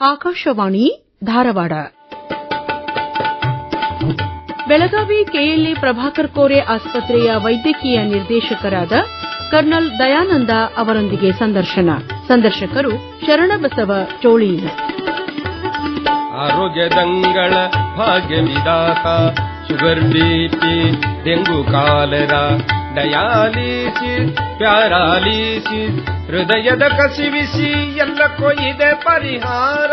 Akashvani Dharwad. Belagavi KLE Prabhakar Kore ಆಸ್ಪತ್ರೆಯ ವೈದ್ಯಕೀಯ ನಿರ್ದೇಶಕರಾದ ಕರ್ನಲ್ ದಯಾನಂದ ಅವರೊಂದಿಗೆ ಸಂದರ್ಶಕರು ಶರಣಬಸವ ಚೋಳೀನ. ಆರೋಗ್ಯದಂಗಳ ಭಾಗ್ಯ ವಿಧಾತ, sugar BP dengue cholera dialysis paralysis ಹೃದಯದ ಕಸಿವಿಸಿ ಎಲ್ಲಕ್ಕೂ ಇದೆ ಪರಿಹಾರ.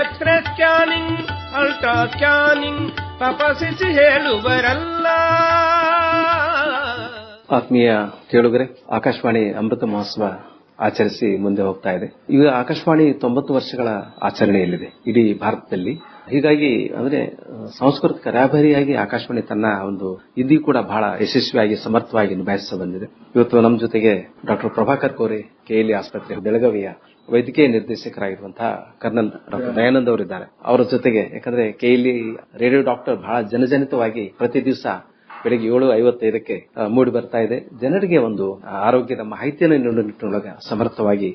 ಎಕ್ಸ್ರೇ ಸ್ಕ್ಯಾನಿಂಗ್ ಅಲ್ಟ್ರಾ ಸ್ಕ್ಯಾನಿಂಗ್ ತಪಾಸಿಸಿ ಹೇಳುವರಲ್ಲ. ಆತ್ಮೀಯ ಕೇಳುಗರೆ, ಆಕಾಶವಾಣಿ ಅಮೃತ ಮಹೋತ್ಸವ ಆಚರಿಸಿ ಮುಂದೆ ಹೋಗ್ತಾ ಇದೆ. ಈಗ ಆಕಾಶವಾಣಿ 90 ವರ್ಷಗಳ ಆಚರಣೆಯಲ್ಲಿದೆ ಇಡೀ ಭಾರತದಲ್ಲಿ. ಹೀಗಾಗಿ ಅಂದ್ರೆ ಸಾಂಸ್ಕೃತಿಕ ರಾಯಭಾರಿಯಾಗಿ ಆಕಾಶವಾಣಿ ತನ್ನ ಒಂದು ಇಂದಿಗೂ ಕೂಡ ಬಹಳ ಯಶಸ್ವಿಯಾಗಿ ಸಮರ್ಥವಾಗಿ ನಿಭಾಯಿಸುತ್ತಾ ಬಂದಿದೆ. ಇವತ್ತು ನಮ್ಮ ಜೊತೆಗೆ ಡಾಕ್ಟರ್ ಪ್ರಭಾಕರ್ ಕೋರೆ ಕೆಎಲ್ಇ ಆಸ್ಪತ್ರೆ ಬೆಳಗಾವಿಯ ವೈದ್ಯಕೀಯ ನಿರ್ದೇಶಕರಾಗಿರುವಂತಹ ಕರ್ನಲ್ ಡಾಕ್ಟರ್ ದಯಾನಂದ್ ಅವರಿದ್ದಾರೆ. ಅವರ ಜೊತೆಗೆ ಯಾಕಂದ್ರೆ ಕೆಎಲ್ಇ ರೇಡಿಯೋ ಡಾಕ್ಟರ್ ಬಹಳ ಜನಜನಿತವಾಗಿ ಪ್ರತಿ ದಿವಸ ಬೆಳಗ್ಗೆ 7:55ಕ್ಕೆ ಮೂಡಿ ಬರ್ತಾ ಇದೆ. ಜನರಿಗೆ ಒಂದು ಆರೋಗ್ಯದ ಮಾಹಿತಿಯನ್ನು ನೀಡುವ ನಿಟ್ಟಿನೊಳಗೆ ಸಮರ್ಥವಾಗಿ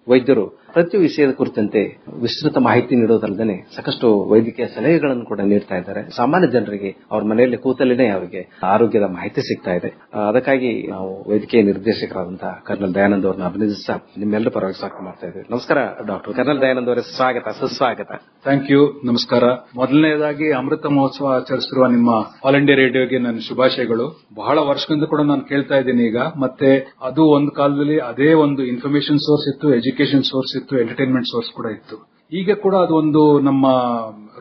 ವೈದ್ಯರು ಪ್ರತಿ ವಿಷಯದ ಕುರಿತಂತೆ ವಿಸ್ತೃತ ಮಾಹಿತಿ ನೀಡೋದಲ್ಲದೆ ಸಾಕಷ್ಟು ವೈದ್ಯಕೀಯ ಸಲಹೆಗಳನ್ನು ಕೂಡ ನೀಡ್ತಾ ಇದ್ದಾರೆ. ಸಾಮಾನ್ಯ ಜನರಿಗೆ ಅವ್ರ ಮನೆಯಲ್ಲಿ ಕೂತಲ್ಲೇ ಅವರಿಗೆ ಆರೋಗ್ಯದ ಮಾಹಿತಿ ಸಿಗ್ತಾ ಇದೆ. ಅದಕ್ಕಾಗಿ ನಾವು ವೈದ್ಯಕೀಯ ನಿರ್ದೇಶಕರಾದಂತಹ ಕರ್ನಲ್ ದಯಾನಂದ್ ಅವರನ್ನು ಅಭಿನಂದಿಸ್ತಾ ನಿಮ್ಮೆಲ್ಲರ ಪರವಾಗಿ ಸ್ವಾಗತ ಮಾಡ್ತಾ ಇದ್ದೇವೆ. ನಮಸ್ಕಾರ ಡಾಕ್ಟರ್ ಕರ್ನಲ್ ದಯಾನಂದ್ ಅವರೇ, ಸ್ವಾಗತ, ಸುಸ್ವಾಗತ. ಥ್ಯಾಂಕ್ ಯು, ನಮಸ್ಕಾರ. ಮೊದಲನೇದಾಗಿ ಅಮೃತ ಮಹೋತ್ಸವ ಆಚರಿಸಿರುವ ನಿಮ್ಮ ಆಲ್ ಇಂಡಿಯಾ ರೇಡಿಯೋಗೆ ನನ್ನ ಶುಭಾಶಯಗಳು. ಬಹಳ ವರ್ಷದಿಂದ ಕೂಡ ನಾನು ಕೇಳ್ತಾ ಇದ್ದೀನಿ ಈಗ. ಮತ್ತೆ ಅದು ಒಂದು ಕಾಲದಲ್ಲಿ ಅದೇ ಒಂದು ಇನ್ಫಾರ್ಮೇಶನ್ ಸೋರ್ಸ್ ಇತ್ತು, ಎಜುಕೇಶನ್ ಸೋರ್ಸ್ ಇತ್ತು, ಎಂಟರ್ಟೈನ್ಮೆಂಟ್ ಸೋರ್ಸ್ ಕೂಡ ಇತ್ತು. ಈಗ ಕೂಡ ಅದು ಒಂದು ನಮ್ಮ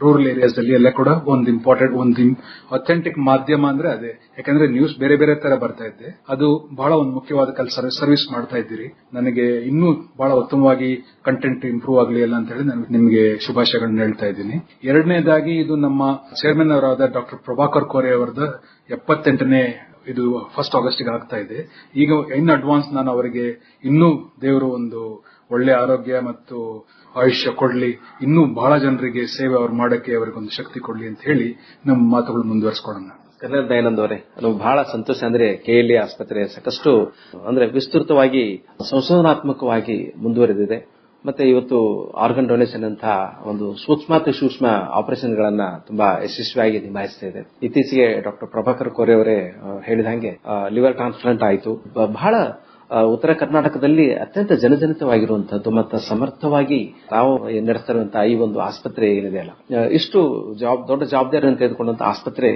ರೂರಲ್ ಏರಿಯಾಸ್ ಅಲ್ಲಿ ಎಲ್ಲ ಕೂಡ ಒಂದು ಇಂಪಾರ್ಟೆಂಟ್, ಒಂದು ಅಥೆಂಟಿಕ್ ಮಾಧ್ಯಮ ಅಂದ್ರೆ ಅದೇ. ಯಾಕಂದ್ರೆ ನ್ಯೂಸ್ ಬೇರೆ ಬೇರೆ ತರ ಬರ್ತಾ ಇದೆ. ಅದು ಬಹಳ ಒಂದು ಮುಖ್ಯವಾದ ಕೆಲಸ ಸರ್ವಿಸ್ ಮಾಡ್ತಾ ಇದ್ದೀರಿ. ನನಗೆ ಇನ್ನೂ ಬಹಳ ಉತ್ತಮವಾಗಿ ಕಂಟೆಂಟ್ ಇಂಪ್ರೂವ್ ಆಗಲಿ ಅಲ್ಲ ಅಂತ ಹೇಳಿ ನಾನು ನಿಮಗೆ ಶುಭಾಶಯಗಳನ್ನ ಹೇಳ್ತಾ ಇದ್ದೀನಿ. ಎರಡನೇದಾಗಿ ಇದು ನಮ್ಮ ಚೇರ್ಮನ್ ಅವರಾದ ಡಾಕ್ಟರ್ ಪ್ರಭಾಕರ್ ಕೋರೆ ಅವರದ 78ನೇ ಇದು 1 ಆಗಸ್ಟ್ಗೆ ಆಗ್ತಾ ಇದೆ. ಈಗ ಇನ್ ಅಡ್ವಾನ್ಸ್ ನಾನು ಅವರಿಗೆ ಇನ್ನೂ ದೇವರು ಒಂದು ಒಳ್ಳೆ ಆರೋಗ್ಯ ಮತ್ತು ಆಯುಷ್ಯ ಕೊಡ್ಲಿ, ಇನ್ನೂ ಬಹಳ ಜನರಿಗೆ ಸೇವೆ ಅವ್ರು ಮಾಡಕ್ಕೆ ಅವರಿಗೊಂದು ಶಕ್ತಿ ಕೊಡ್ಲಿ ಅಂತ ಹೇಳಿ ನಮ್ಮ ಮಾತುಗಳು ಮುಂದುವರಿಸಿಕೊಳ್ಳೋಣ. ಕರ್ನಲ್ ದಯಾನಂದ್ ಅವರೇ, ನಾವು ಬಹಳ ಸಂತೋಷ. ಅಂದ್ರೆ ಕೆಎಲ್ಇ ಆಸ್ಪತ್ರೆ ಸಾಕಷ್ಟು ಅಂದ್ರೆ ವಿಸ್ತೃತವಾಗಿ ಸಂಶೋಧನಾತ್ಮಕವಾಗಿ ಮುಂದುವರೆದಿದೆ. ಮತ್ತೆ ಇವತ್ತು ಆರ್ಗನ್ ಡೊನೇಷನ್ ಅಂತ ಒಂದು ಸೂಕ್ಷ್ಮ ಆಪರೇಷನ್ಗಳನ್ನ ತುಂಬಾ ಯಶಸ್ವಿಯಾಗಿ ನಿಭಾಯಿಸ್ತಾ ಇದೆ. ಇತ್ತೀಚೆಗೆ ಡಾಕ್ಟರ್ ಪ್ರಭಾಕರ್ ಕೋರೆ ಅವರೇ ಹೇಳಿದ ಹಾಗೆ ಲಿವರ್ ಟ್ರಾನ್ಸ್ಪ್ಲಾಂಟ್ ಆಯಿತು. ಬಹಳ ಉತ್ತರ ಕರ್ನಾಟಕದಲ್ಲಿ ಅತ್ಯಂತ ಜನಜನಿತವಾಗಿರುವಂತಹದ್ದು ಮತ್ತು ಸಮರ್ಥವಾಗಿ ತಾವು ನಡೆಸ್ತಿರುವಂತಹ ಈ ಒಂದು ಆಸ್ಪತ್ರೆ ಏನಿದೆ ಅಲ್ಲ, ಇಷ್ಟು ದೊಡ್ಡ ಜವಾಬ್ದಾರಿಯನ್ನು ತೆಗೆದುಕೊಂಡಂತ ಆಸ್ಪತ್ರೆ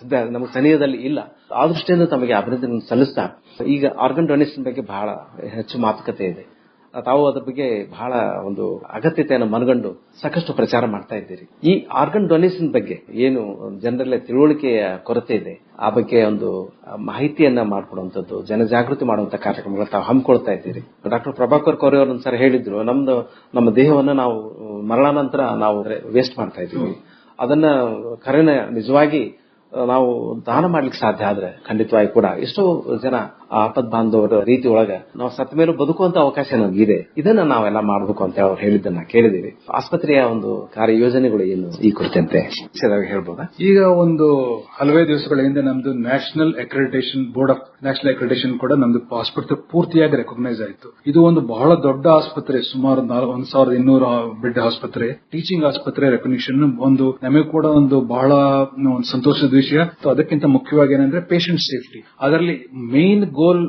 ಸದ್ಯ ನಮಗೆ ಸನಿಹದಲ್ಲಿ ಇಲ್ಲ. ಆ ದೃಷ್ಟಿಯಿಂದ ತಮಗೆ ಅಭಿನಂದನೆ ಸಲ್ಲಿಸ್ತಾ, ಈಗ ಆರ್ಗನ್ ಡೊನೇಷನ್ ಬಗ್ಗೆ ಬಹಳ ಹೆಚ್ಚು ಮಾತುಕತೆ ಇದೆ. ತಾವು ಅದರ ಬಗ್ಗೆ ಬಹಳ ಒಂದು ಅಗತ್ಯತೆಯನ್ನು ಮನಗಂಡು ಸಾಕಷ್ಟು ಪ್ರಚಾರ ಮಾಡ್ತಾ ಇದ್ದೀರಿ. ಈ ಆರ್ಗನ್ ಡೊನೇಷನ್ ಬಗ್ಗೆ ಏನು ಜನರಲ್ಲೇ ತಿಳುವಳಿಕೆಯ ಕೊರತೆ ಇದೆ, ಆ ಬಗ್ಗೆ ಒಂದು ಮಾಹಿತಿಯನ್ನ ಮಾಡಿಕೊಡುವಂತದ್ದು, ಜನಜಾಗೃತಿ ಮಾಡುವಂತ ಕಾರ್ಯಕ್ರಮಗಳು ತಾವು ಹಮ್ಮಿಕೊಳ್ತಾ ಇದ್ದೀರಿ. ಡಾಕ್ಟರ್ ಪ್ರಭಾಕರ್ ಕೋರೆ ಅವರು ಒಂದ್ಸರಿ ಹೇಳಿದ್ರು, ನಮ್ಮ ದೇಹವನ್ನು ನಾವು ಮರಣಾನಂತರ ನಾವು ವೇಸ್ಟ್ ಮಾಡ್ತಾ ಇದ್ದೀವಿ. ಅದನ್ನ ಕರೆನ ನಿಜವಾಗಿ ನಾವು ದಾನ ಮಾಡ್ಲಿಕ್ಕೆ ಸಾಧ್ಯ ಆದ್ರೆ ಖಂಡಿತವಾಗಿ ಕೂಡ ಎಷ್ಟೋ ಜನ ಆಪತ್ ಬಾಂಧವರ ರೀತಿ ಒಳಗ ನಾವು ಸತ್ತ ಮೇಲೂ ಬದುಕುವಂತ ಅವಕಾಶ ನಮಗಿದೆ. ಇದನ್ನ ನಾವೆಲ್ಲ ಮಾಡಬೇಕು ಅಂತ ಅವ್ರು ಹೇಳಿದ್ದನ್ನ ಕೇಳಿದೀವಿ. ಆಸ್ಪತ್ರೆಯ ಒಂದು ಕಾರ್ಯಯೋಜನೆಗಳು ಏನು ಈ ಕುರಿತಂತೆ ಹೇಳ್ಬೋದಾ? ಈಗ ಒಂದು ಹಲವೇ ದಿವಸಗಳ ಹಿಂದೆ ನಮ್ದು national accreditation board of national accreditation ಕೂಡ ನಮ್ದು ಆಸ್ಪತ್ರೆ ಪೂರ್ತಿಯಾಗಿ ರೆಕಗ್ನೈಸ್ ಆಯಿತು. ಇದು ಒಂದು ಬಹಳ ದೊಡ್ಡ ಆಸ್ಪತ್ರೆ, ಸುಮಾರು 1200 ಬೆಡ್ ಆಸ್ಪತ್ರೆ, ಟೀಚಿಂಗ್ ಆಸ್ಪತ್ರೆ ರೆಕಗ್ನಿಷನ್ ಒಂದು ನಮಗೆ ಕೂಡ ಒಂದು ಬಹಳ ಸಂತೋಷದ ವಿಷಯ. ಅದಕ್ಕಿಂತ ಮುಖ್ಯವಾಗಿ ಏನಂದ್ರೆ ಪೇಷಂಟ್ ಸೇಫ್ಟಿ. ಅದರಲ್ಲಿ main goal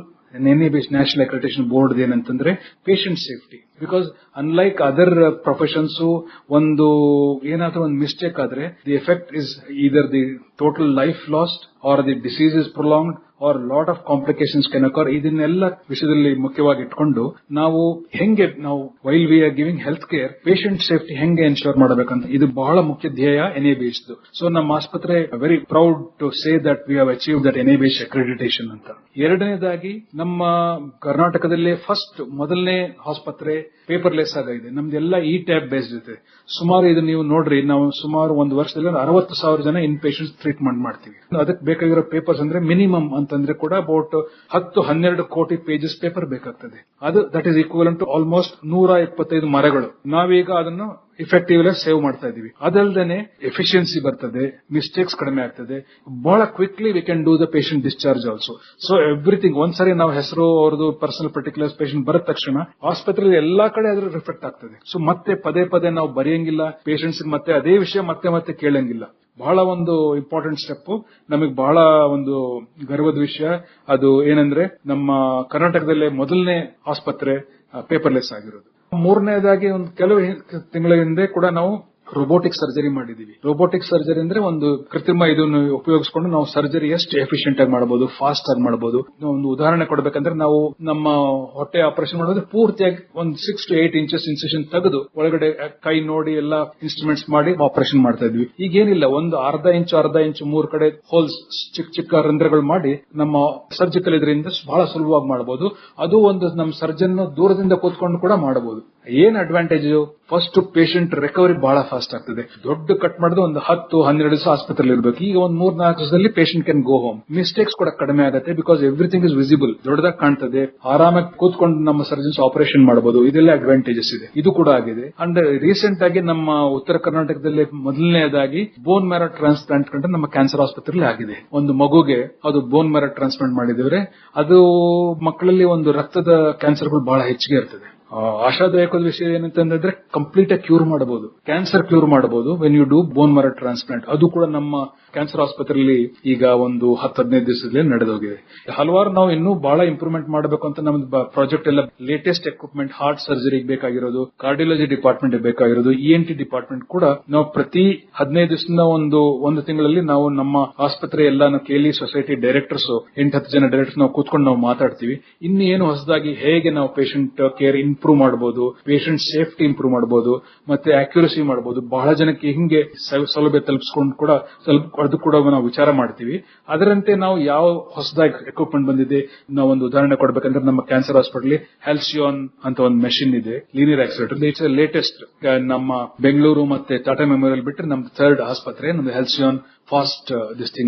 national accreditation board ಏನಂತಂದ್ರೆ patient safety. Because unlike other professions, ಒಂದು ಏನಾದ್ರೂ ಒಂದು ಮಿಸ್ಟೇಕ್ ಆದ್ರೆ the effect is either the total life lost or the disease is prolonged or lot of complications can occur. ಇದನ್ನೆಲ್ಲ ವಿಷಯದಲ್ಲಿ ಮುಖ್ಯವಾಗಿ ಇಟ್ಕೊಂಡು ನಾವು while we are giving health care, patient safety ಹೆಂಗೆ ಎನ್ಶೋರ್ ಮಾಡಬೇಕಂತ ಇದು ಬಹಳ ಮುಖ್ಯ ಧ್ಯೇಯ NABH. ಸೊ ನಮ್ಮ ಆಸ್ಪತ್ರೆ very proud to say that we have achieve that NABH accreditation ಅಂತ. ಎರಡನೇದಾಗಿ ನಮ್ಮ ಕರ್ನಾಟಕದಲ್ಲೇ ಮೊದಲನೇ ಆಸ್ಪತ್ರೆ ಪೇಪರ್ಲೆಸ್ ಆಗಿದೆ. ನಮ್ದೆಲ್ಲ ಟ್ಯಾಬ್ ಬೇಸ್ಡ್ ಇದೆ. ಸುಮಾರು ಇದು ನೀವು ನೋಡ್ರಿ, ನಾವು ಸುಮಾರು ಒಂದು ವರ್ಷದಲ್ಲಿ 60,000 ಜನ ಇನ್ ಪೇಷಂಟ್ಸ್ ಟ್ರೀಟ್ಮೆಂಟ್ ಮಾಡ್ತೀವಿ. ಅದಕ್ಕೆ ಬೇಕಾಗಿರೋ ಪೇಪರ್ಸ್ ಅಂದ್ರೆ ಮಿನಿಮಮ್ ಅಂತಂದ್ರೆ ಕೂಡ ಅಬೌಟ್ 10-12 ಕೋಟಿ ಪೇಜಸ್ ಪೇಪರ್ ಬೇಕಾಗ್ತದೆ. ಅದು that is equivalent to almost 125 ಮರಗಳು. ನಾವೀಗ ಅದನ್ನು ಇಫೆಕ್ಟಿವ್ ಸೇವ್ ಮಾಡ್ತಾ ಇದೀವಿ. ಅದಲ್ಲದೆ ಎಫಿಷಿಯನ್ಸಿ ಬರ್ತದೆ, ಮಿಸ್ಟೇಕ್ಸ್ ಕಡಿಮೆ ಆಗ್ತದೆ, ಬಹಳ quickly we can do the patient discharge also. So everything ಒಂದ್ಸರಿ ನಾವು ಹೆಸರು ಅವ್ರದ್ದು ಪರ್ಸನಲ್ ಪರ್ಟಿಕ್ಯುಲರ್ ಪೇಷಂಟ್ ಬರದ ತಕ್ಷಣ ಆಸ್ಪತ್ರೆಯಲ್ಲಿ ಎಲ್ಲಾ ಕಡೆ ಅದ್ರ ರಿಫ್ಲೆಕ್ಟ್ ಆಗ್ತದೆ. ಸೊ ಮತ್ತೆ ಪದೇ ಪದೇ ನಾವು ಬರೆಯಂಗಿಲ್ಲ, ಪೇಷಂಟ್ಸ್ ಮತ್ತೆ ಅದೇ ವಿಷಯ ಮತ್ತೆ ಮತ್ತೆ ಕೇಳಂಗಿಲ್ಲ. ಬಹಳ ಒಂದು ಇಂಪಾರ್ಟೆಂಟ್ ಸ್ಟೆಪ್, ನಮಗೆ ಬಹಳ ಒಂದು ಗರ್ವದ ವಿಷಯ. ಅದು ಏನಂದ್ರೆ ನಮ್ಮ ಕರ್ನಾಟಕದಲ್ಲೇ ಮೊದಲನೇ ಆಸ್ಪತ್ರೆ ಪೇಪರ್ಲೆಸ್ ಆಗಿರೋದು. ಮೂರನೇದಾಗಿ ಒಂದು ಕೆಲವು ತಿಂಗಳ ಹಿಂದೆ ಕೂಡ ನಾವು ರೋಬೋಟಿಕ್ ಸರ್ಜರಿ ಮಾಡಿದೀವಿ. ರೋಬೋಟಿಕ್ ಸರ್ಜರಿ ಅಂದ್ರೆ ಒಂದು ಕೃತ್ರಿಮ ಇದನ್ನು ಉಪಯೋಗಿಸಿಕೊಂಡು ನಾವು ಸರ್ಜರಿ ಎಷ್ಟು ಎಫಿಷಿಯಂಟ್ ಆಗಿ ಮಾಡಬಹುದು, ಫಾಸ್ಟ್ ಆಗಿ ಮಾಡಬಹುದು. ಒಂದು ಉದಾಹರಣೆ ಕೊಡಬೇಕಂದ್ರೆ ನಾವು ನಮ್ಮ ಹೊಟ್ಟೆ ಆಪರೇಷನ್ ಮಾಡೋದು ಪೂರ್ತಿಯಾಗಿ ಒಂದು 6 to 8 ಇಂಚಸ್ ಇನ್ಸೆಷನ್ ತೆಗೆದು ಒಳಗಡೆ ಕೈ ನೋಡಿ ಎಲ್ಲ ಇನ್ಸ್ಟ್ರೂಮೆಂಟ್ಸ್ ಮಾಡಿ ಆಪರೇಷನ್ ಮಾಡ್ತಾ ಇದ್ವಿ. ಈಗೇನಿಲ್ಲ, ಒಂದು ಅರ್ಧ ಇಂಚು 3 ಕಡೆ ಹೋಲ್ಸ್, ಚಿಕ್ಕ ಚಿಕ್ಕ ರಂಧ್ರಗಳು ಮಾಡಿ ನಮ್ಮ ಸರ್ಜಿಕಲ್ ಇದರಿಂದ ಬಹಳ ಸುಲಭವಾಗಿ ಮಾಡಬಹುದು. ಅದು ಒಂದು ನಮ್ಮ ಸರ್ಜನ್ ದೂರದಿಂದ ಕೂತ್ಕೊಂಡು ಕೂಡ ಮಾಡಬಹುದು. ಏನ್ ಅಡ್ವಾಂಟೇಜ್? ಫಸ್ಟ್ ಪೇಷಂಟ್ ರಿಕವರಿ ಬಹಳ ಫಾಸ್ಟ್ ಆಗ್ತದೆ. ದೊಡ್ಡ ಕಟ್ ಮಾಡಿದ್ರೆ ಒಂದು 10-12 ದಿವಸ ಆಸ್ಪತ್ರೆಯಲ್ಲಿ ಇರಬೇಕು. ಈಗ ಒಂದು 3-4 ದಿವಸದಲ್ಲಿ patient can go home. Mistakes ಕೂಡ ಕಡಿಮೆ ಆಗುತ್ತೆ, ಬಿಕಾಸ್ ಎವ್ರಿಥಿಂಗ್ ಇಸ್ ವಿಸಿಬಲ್, ದೊಡ್ಡದಾಗಿ ಕಾಣ್ತದೆ. ಆರಾಮಾಗಿ ಕೂತ್ಕೊಂಡು ನಮ್ಮ ಸರ್ಜನ್ಸ್ ಆಪರೇಷನ್ ಮಾಡಬಹುದು. ಇದೆಲ್ಲ ಅಡ್ವಾಂಟೇಜಸ್ ಇದೆ. ಇದು ಕೂಡ ಆಗಿದೆ. ಅಂಡ್ ರೀಸೆಂಟ್ ಆಗಿ ನಮ್ಮ ಉತ್ತರ ಕರ್ನಾಟಕದಲ್ಲಿ ಮೊದಲನೇದಾಗಿ ಬೋನ್ ಮ್ಯಾರೋ ಟ್ರಾನ್ಸ್ಪ್ಲಾಂಟ್ ಕಂಡು ನಮ್ಮ ಕ್ಯಾನ್ಸರ್ ಆಸ್ಪತ್ರೆಯಲ್ಲಿ ಆಗಿದೆ. ಒಂದು ಮಗುಗೆ ಅದು ಬೋನ್ ಮ್ಯಾರೋ ಟ್ರಾನ್ಸ್ಪ್ಲಾಂಟ್ ಮಾಡಿದ್ರೆ ಅದು ಮಕ್ಕಳಲ್ಲಿ ಒಂದು ರಕ್ತದ ಕ್ಯಾನ್ಸರ್ಗಳು ಬಹಳ ಹೆಚ್ಚಿಗೆ ಇರ್ತದೆ. ಆಶಾದಾಯಕದ ವಿಷಯ ಏನಂತಂದ್ರೆ ಕಂಪ್ಲೀಟ್ ಆಗಿ ಕ್ಯೂರ್ ಮಾಡಬಹುದು, ಕ್ಯಾನ್ಸರ್ ಕ್ಯೂರ್ ಮಾಡಬಹುದು when you do bone marrow transplant. ಅದು ಕೂಡ ನಮ್ಮ ಕ್ಯಾನ್ಸರ್ ಆಸ್ಪತ್ರೆಯಲ್ಲಿ ಈಗ ಒಂದು 10-15 ದಿವಸದಲ್ಲಿ ನಡೆದೋಗಿದೆ. ಹಲವಾರು ನಾವು ಇನ್ನೂ ಬಹಳ ಇಂಪ್ರೂವ್ಮೆಂಟ್ ಮಾಡಬೇಕು ಅಂತ ನಮ್ದು ಪ್ರಾಜೆಕ್ಟ್ ಎಲ್ಲ ಲೇಟೆಸ್ಟ್ ಎಕ್ವಿಪ್ಮೆಂಟ್, ಹಾರ್ಟ್ ಸರ್ಜರಿಗೆ ಬೇಕಾಗಿರೋದು, ಕಾರ್ಡಿಯಾಲಜಿ ಡಿಪಾರ್ಟ್ಮೆಂಟ್ ಬೇಕಾಗಿರೋದು, ENT ಡಿಪಾರ್ಟ್ಮೆಂಟ್ ಕೂಡ ನಾವು ಪ್ರತಿ 15 ದಿವಸದ ಒಂದು ತಿಂಗಳಲ್ಲಿ ನಾವು ನಮ್ಮ ಆಸ್ಪತ್ರೆ ಎಲ್ಲ KLE ಸೊಸೈಟಿ ಡೈರೆಕ್ಟರ್ಸ್ 8-10 ಜನ ಡೈರೆಕ್ಟರ್ಸ್ ನಾವು ಕೂತ್ಕೊಂಡು ನಾವು ಮಾತಾಡ್ತೀವಿ. ಇನ್ನು ಏನು ಹೊಸದಾಗಿ ಹೇಗೆ ನಾವು ಪೇಷಂಟ್ ಕೇರ್ ಇಂಪ್ರೂವ್ ಮಾಡಬಹುದು, ಪೇಷಂಟ್ ಸೇಫ್ಟಿ ಇಂಪ್ರೂವ್ ಮಾಡಬಹುದು, ಮತ್ತೆ ಅಕ್ಯುರಸಿ ಮಾಡಬಹುದು, ಬಹಳ ಜನಕ್ಕೆ ಹಿಂಗೆ ಸೌಲಭ್ಯ ತಲುಪಿಸಿಕೊಂಡು ಕೂಡ ಅದು ಕೂಡ ನಾವು ವಿಚಾರ ಮಾಡ್ತೀವಿ. ಅದರಂತೆ ನಾವು ಯಾವ ಹೊಸದಾಗಿ ಎಕ್ವಿಪ್ಮೆಂಟ್ ಬಂದಿದೆ, ನಾವು ಒಂದು ಉದಾಹರಣೆ ಕೊಡಬೇಕಂದ್ರೆ ನಮ್ಮ ಕ್ಯಾನ್ಸರ್ ಹಾಸ್ಪಿಟಲ್ ಹೆಲ್ಸಿಯಾನ್ ಅಂತ ಒಂದು ಮೆಷಿನ್ ಇದೆ, ಲೀನಿಯರ್ ಆಕ್ಸಿಲೇಟರ್. It's latest. ನಮ್ಮ ಬೆಂಗಳೂರು ಮತ್ತೆ ಟಾಟಾ ಮೆಮೋರಿಯಲ್ ಬಿಟ್ಟರೆ ನಮ್ದು 3rd ಆಸ್ಪತ್ರೆ, ನಮ್ದು ಹೆಲ್ಸಿಯಾನ್ ಫಾಸ್ಟ್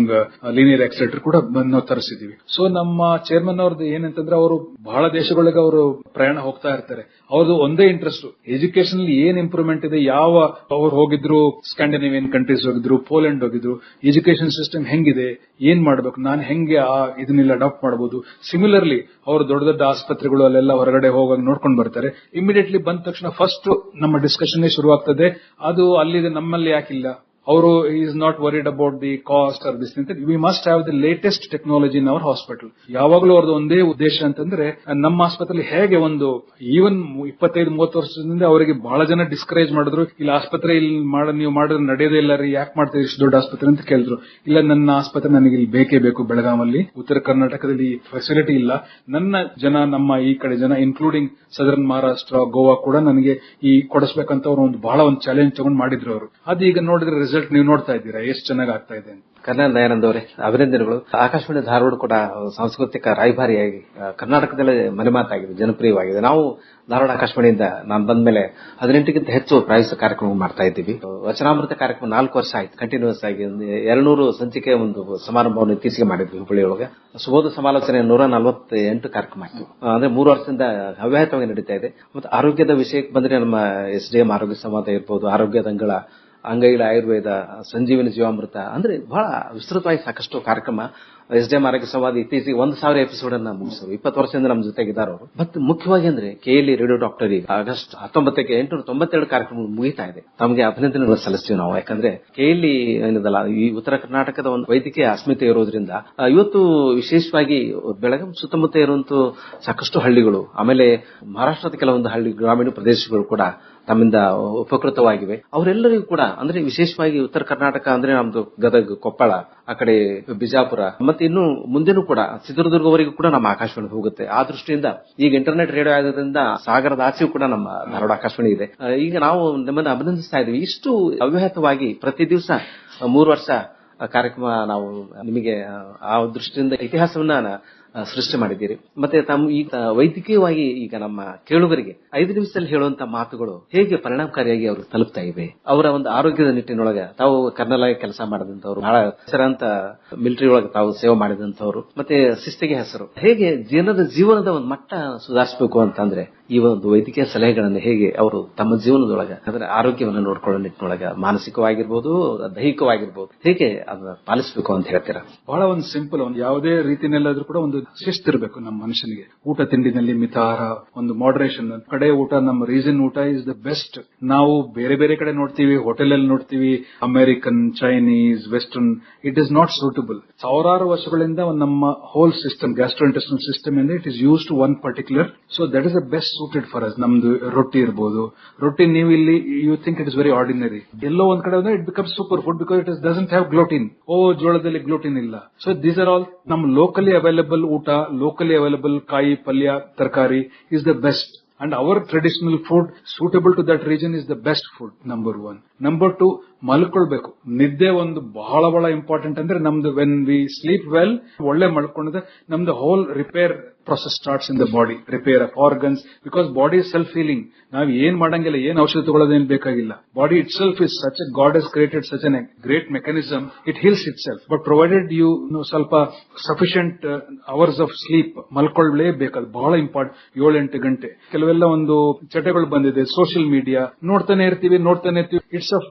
ಲೀನಿಯರ್ ಆಕ್ಸಿಲೇಟರ್ ಕೂಡ ನಾವು ತರಿಸಿದೀವಿ. ಸೊ ನಮ್ಮ ಚೇರ್ಮನ್ ಅವ್ರದ್ದು ಏನಂತಂದ್ರೆ ಅವರು ಬಹಳ ದೇಶಗಳಿಗೆ ಅವರು ಪ್ರಯಾಣ ಹೋಗ್ತಾ ಇರ್ತಾರೆ. ಅವ್ರದ್ದು ಒಂದೇ ಇಂಟ್ರೆಸ್ಟ್, ಎಜುಕೇಶನ್ ಏನ್ ಇಂಪ್ರೂವ್ಮೆಂಟ್ ಇದೆ, ಯಾವ ಅವ್ರು ಹೋಗಿದ್ರು ಸ್ಕ್ಯಾಂಡಿನೇವಿಯನ್ ಕಂಟ್ರೀಸ್ ಹೋಗಿದ್ರು, ಪೋಲೆಂಡ್ ಹೋಗಿದ್ರು, ಎಜುಕೇಶನ್ ಸಿಸ್ಟಮ್ ಹೆಂಗಿದೆ, ಏನ್ ಮಾಡಬೇಕು, ನಾನು ಹೆಂಗೆ ಇದನ್ನೆಲ್ಲ ಅಡಾಪ್ಟ್ ಮಾಡಬಹುದು. ಸಿಮಿಲರ್ಲಿ ಅವರು ದೊಡ್ಡ ದೊಡ್ಡ ಆಸ್ಪತ್ರೆಗಳು ಅಲ್ಲೆಲ್ಲ ಹೊರಗಡೆ ಹೋಗಿ ನೋಡ್ಕೊಂಡು ಬರ್ತಾರೆ. ಇಮಿಡಿಯೇಟ್ಲಿ ಬಂದ ತಕ್ಷಣ ಫಸ್ಟ್ ನಮ್ಮ ಡಿಸ್ಕಷನ್ ಶುರುವಾಗ್ತದೆ, ಅದು ಅಲ್ಲಿದೆ, ನಮ್ಮಲ್ಲಿ ಯಾಕಿಲ್ಲ. ಅವರು is not worried about the cost or this. We must have the latest technology in our hospital. ಯಾವಾಗಲೂ ಅವ್ರದ್ದು ಒಂದೇ ಉದ್ದೇಶ ಅಂತಂದ್ರೆ ನಮ್ಮ ಆಸ್ಪತ್ರೆ ಹೇಗೆ ಒಂದು ಈವನ್ 25-30 ವರ್ಷದಿಂದ ಅವರಿಗೆ ಬಹಳ ಜನ ಡಿಸ್ಕರೇಜ್ ಮಾಡಿದ್ರು, ಇಲ್ಲಿ ಆಸ್ಪತ್ರೆ ಇಲ್ಲಿ ನೀವು ಮಾಡಿದ್ರೆ ನಡೆಯೋದೇ ಇಲ್ಲ ರೀ, ಯಾಕೆ ಮಾಡ್ತೀರಿ ಇಷ್ಟು ದೊಡ್ಡ ಆಸ್ಪತ್ರೆ ಅಂತ ಕೇಳಿದ್ರು. ಇಲ್ಲ, ನನ್ನ ಆಸ್ಪತ್ರೆ ನನಗೆ ಇಲ್ಲಿ ಬೇಕೇ ಬೇಕು. ಬೆಳಗಾವಲ್ಲಿ, ಉತ್ತರ ಕರ್ನಾಟಕದಲ್ಲಿ ಈ ಫೆಸಿಲಿಟಿ ಇಲ್ಲ. ನನ್ನ ಜನ, ನಮ್ಮ ಈ ಕಡೆ ಜನ ಇನ್ಕ್ಲೂಡಿಂಗ್ ಸದರ್ನ್ ಮಹಾರಾಷ್ಟ್ರ, ಗೋವಾ ಕೂಡ ನನಗೆ ಈ ಕೊಡಿಸ್ಬೇಕಂತ ಅವರು ಒಂದು ಬಹಳ ಒಂದು ಚಾಲೆಂಜ್ ತಗೊಂಡು ಮಾಡಿದ್ರು ಅವರು. ಅದು ಈಗ ನೋಡಿದ್ರೆ ರಿಸಲ್ಟ್ ನೀವು ನೋಡ್ತಾ ಇದ್ದೀರಾ ಎಷ್ಟು ಚೆನ್ನಾಗಿ ಆಗ್ತಾ ಇದೆ. ಕರ್ನಾಲ್ ದಯಾನಂದ್ ಅವರೇ, ಅಭಿನಂದನೆಗಳು. ಆಕಾಶವಾಣಿ ಧಾರವಾಡ ಕೂಡ ಸಾಂಸ್ಕೃತಿಕ ರಾಯಭಾರಿಯಾಗಿ ಕರ್ನಾಟಕದಲ್ಲೇ ಮನೆಮಾತಾಗಿದೆ, ಜನಪ್ರಿಯವಾಗಿದೆ. ನಾವು ಧಾರವಾಡ ಆಕಾಶವಾಣಿಯಿಂದ ನಾನು ಬಂದ ಮೇಲೆ 18ಕ್ಕಿಂತ ಹೆಚ್ಚು ಪ್ರಾಯೋಜಿತ ಕಾರ್ಯಕ್ರಮ ಮಾಡ್ತಾ ಇದ್ದೀವಿ. ವಚನಾಮೃತ ಕಾರ್ಯಕ್ರಮ 4 ವರ್ಷ ಆಯ್ತು ಕಂಟಿನ್ಯೂಸ್ ಆಗಿ. 200 ಸಂಚಿಕೆ ಒಂದು ಸಮಾರಂಭವನ್ನು ಇತ್ತೀಚೆಗೆ ಮಾಡಿದ್ವಿ ಹುಬ್ಬಳ್ಳಿಯೊಳಗೆ. ಸುಬೋಧ ಸಮಾಲೋಚನೆ 148 ಕಾರ್ಯಕ್ರಮ ಆಯ್ತು. ಅಂದ್ರೆ 3 ವರ್ಷದಿಂದ ಅವ್ಯಾಹತವಾಗಿ ನಡೀತಾ ಇದೆ. ಮತ್ತು ಆರೋಗ್ಯದ ವಿಷಯಕ್ಕೆ ಬಂದ್ರೆ ನಮ್ಮ SDM ಆರೋಗ್ಯ ಸಂವಾದ ಇರ್ಬೋದು, ಆರೋಗ್ಯದ ಅಂಗೈಲ ಆಯುರ್ವೇದ, ಸಂಜೀವಿನಿ ಜೀವಾಮೃತ, ಅಂದ್ರೆ ಬಹಳ ವಿಸ್ತೃತವಾಗಿ ಸಾಕಷ್ಟು ಕಾರ್ಯಕ್ರಮ. SDM ಆರೋಗ್ಯ ಸಂವಾದ ಇತ್ತೀಚೆಗೆ 1000 ಎಪಿಸೋಡ್ ಅನ್ನ ಮುಗಿಸಿದ್ರು. 20 ವರ್ಷದಿಂದ ನಮ್ಮ ಜೊತೆಗಿದ್ದಾರೆ ಅವರು. ಮತ್ತೆ ಮುಖ್ಯವಾಗಿ ಅಂದ್ರೆ KLE ರೇಡಿಯೋ ಡಾಕ್ಟರ್ ಆಗಸ್ಟ್ 19ಕ್ಕೆ 892 ಕಾರ್ಯಕ್ರಮ ಮುಗಿತಾ ಇದೆ. ತಮಗೆ ಅಭಿನಂದನೆಗಳು ಸಲ್ಲಿಸ್ತೀವಿ ನಾವು. ಯಾಕಂದ್ರೆ KLE ಏನದಲ್ಲ, ಈ ಉತ್ತರ ಕರ್ನಾಟಕದ ಒಂದು ವೈದ್ಯಕೀಯ ಅಸ್ಮಿತೆ ಇರೋದ್ರಿಂದ ಇವತ್ತು ವಿಶೇಷವಾಗಿ ಬೆಳಗಾವಿ ಸುತ್ತಮುತ್ತ ಇರುವಂತ ಸಾಕಷ್ಟು ಹಳ್ಳಿಗಳು, ಆಮೇಲೆ ಮಹಾರಾಷ್ಟ್ರದ ಕೆಲವೊಂದು ಹಳ್ಳಿ ಗ್ರಾಮೀಣ ಪ್ರದೇಶಗಳು ಕೂಡ ತಮ್ಮಿಂದ ಉಪಕೃತವಾಗಿವೆ. ಅವರೆಲ್ಲರಿಗೂ ಕೂಡ ಅಂದ್ರೆ ವಿಶೇಷವಾಗಿ ಉತ್ತರ ಕರ್ನಾಟಕ ಅಂದ್ರೆ ನಮ್ದು ಗದಗ, ಕೊಪ್ಪಳ, ಆ ಕಡೆ ಬಿಜಾಪುರ, ಮತ್ತೆ ಇನ್ನು ಮುಂದೆನೂ ಕೂಡ ಚಿತ್ರದುರ್ಗವರೆಗೂ ಕೂಡ ನಮ್ಮ ಆಕಾಶವಾಣಿ ಹೋಗುತ್ತೆ. ಆ ದೃಷ್ಟಿಯಿಂದ ಈಗ ಇಂಟರ್ನೆಟ್ ರೇಡಿಯೋ ಆಗೋದ್ರಿಂದ ಸಾಗರದ ಆಚೆಯೂ ಕೂಡ ನಮ್ಮ ಧಾರವಾಡ ಆಕಾಶವಾಣಿ ಇದೆ. ಈಗ ನಾವು ನಮ್ಮನ್ನು ಅಭಿನಂದಿಸ್ತಾ ಇದ್ದೀವಿ. ಇಷ್ಟು ಅವ್ಯಾಹತವಾಗಿ ಪ್ರತಿ ದಿವಸ 3 ವರ್ಷ ಕಾರ್ಯಕ್ರಮ ನಾವು ನಿಮಗೆ ಆ ದೃಷ್ಟಿಯಿಂದ ಇತಿಹಾಸವನ್ನ ಸೃಷ್ಟಿ ಮಾಡಿದ್ದೀರಿ. ಮತ್ತೆ ತಾವು ಈಗ ವೈದ್ಯಕೀಯವಾಗಿ ಈಗ ನಮ್ಮ ಕೇಳುಗರಿಗೆ 5 ನಿಮಿಷದಲ್ಲಿ ಹೇಳುವಂತ ಮಾತುಗಳು ಹೇಗೆ ಪರಿಣಾಮಕಾರಿಯಾಗಿ ಅವರು ತಲುಪ್ತಾ ಇವೆ? ಅವರ ಒಂದು ಆರೋಗ್ಯದ ನಿಟ್ಟಿನೊಳಗ ತಾವು ಕರ್ನಲ್ ಆಗಿ ಕೆಲಸ ಮಾಡಿದಂತವ್ರು, ಬಹಳ ಹೆಸರಾಂತ ಮಿಲಿಟರಿ ಒಳಗೆ ತಾವು ಸೇವೆ ಮಾಡಿದಂತವ್ರು, ಮತ್ತೆ ಶಿಸ್ತಿಗೆ ಹೆಸರು, ಹೇಗೆ ಜನರ ಜೀವನದ ಒಂದು ಮಟ್ಟ ಸುಧಾರಿಸಬೇಕು ಅಂತಂದ್ರೆ ಈ ಒಂದು ವೈದ್ಯಕೀಯ ಸಲಹೆಗಳನ್ನು ಹೇಗೆ ಅವರು ತಮ್ಮ ಜೀವನದೊಳಗ ಅದರ ಆರೋಗ್ಯವನ್ನು ನೋಡ್ಕೊಳ್ಳೋ ನಿಟ್ಟಿನೊಳಗ ಮಾನಸಿಕವಾಗಿರ್ಬೋದು, ದೈಹಿಕವಾಗಿರ್ಬೋದು, ಹೇಗೆ ಅದನ್ನ ಪಾಲಿಸಬೇಕು ಅಂತ ಹೇಳ್ತೀರಾ? ಬಹಳ ಒಂದು ಸಿಂಪಲ್, ಒಂದು ಯಾವುದೇ ರೀತಿಯಲ್ಲಾದ್ರೂ ಕೂಡ ಒಂದು ಶಿಸ್ತಿರ್ಬೇಕು ನಮ್ಮ ಮನುಷ್ಯನಿಗೆ. ಊಟ ತಿಂಡಿನಲ್ಲಿ ಮಿತಾಹಾರ, ಒಂದು ಮಾಡರೇಷನ್. ಕಡೆ ಊಟ, ನಮ್ಮ ರೀಸನ್ ಊಟ ಇಸ್ ದ ಬೆಸ್ಟ್. ನಾವು ಬೇರೆ ಬೇರೆ ಕಡೆ ನೋಡ್ತೀವಿ, ಹೋಟೆಲ್ ಅಲ್ಲಿ ನೋಡ್ತೀವಿ, American, Chinese, western. It is not suitable. ಸಾವಿರಾರು ವರ್ಷಗಳಿಂದ ನಮ್ಮ ಹೋಲ್ ಸಿಸ್ಟಮ್, ಗ್ಯಾಸ್ಟ್ರೋಇಂಟೆಸ್ಟಿನಲ್ ಸಿಸ್ಟಮ್ ಇಂದ it is use to one particular. So that is the best suited for us. ನಮ್ದು ರೊಟ್ಟಿ ಇರ್ಬೋದು. ರೊಟ್ಟಿ ನೀವು ಇಲ್ಲಿ you think it is very ordinary. ಎಲ್ಲೋ ಒಂದ್ ಕಡೆ it becomes super food because it doesn't have gluten. ಜೋಳದಲ್ಲಿ ಗ್ಲೂಟಿನ್ ಇಲ್ಲ. ಸೊ ದೀಸ್ ಆರ್ ಆಲ್ ನಮ್ಮ ಲೋಕಲಿ ಅವೈಲಬಲ್ ಊಟ, ಲೋಕಲಿ ಅವೈಲಬಲ್ ಕಾಯಿ, ಪಲ್ಯ, ತರಕಾರಿ is the best. And our traditional food suitable to that region is the best food, number 1. Number 2, ಮಲ್ಕೊಳ್ಬೇಕು. ನಿದ್ದೆ ಒಂದು ಬಹಳ ಬಹಳ ಇಂಪಾರ್ಟೆಂಟ್. ಅಂದ್ರೆ ನಮ್ದು ವೆನ್ ವಿ ಸ್ಲೀಪ್ ವೆಲ್, ಒಳ್ಳೆ ಮಲ್ಕೊಂಡಿದ್ರೆ ನಮ್ದು whole repair process starts in the body, repair of organs, because body is self-healing. ನಾವು ಏನ್ ಮಾಡಂಗಿಲ್ಲ, ಏನ್ ಔಷಧ ತಗೊಳ್ಳೋದೇನು ಬೇಕಾಗಿಲ್ಲ. Body itself is such a, God has created such a great mechanism, it heals itself. But provided you ಸ್ವಲ್ಪ sufficient hours of sleep, ಮಲ್ಕೊಳ್ಳೇಬೇಕು. ಬಹಳ important. 7-8 ಗಂಟೆ. ಕೆಲವೆಲ್ಲ ಒಂದು ಚಟಗಳು ಬಂದಿದೆ, ಸೋಷಿಯಲ್ ಮೀಡಿಯಾ ನೋಡ್ತಾನೆ ಇರ್ತೀವಿ. It's of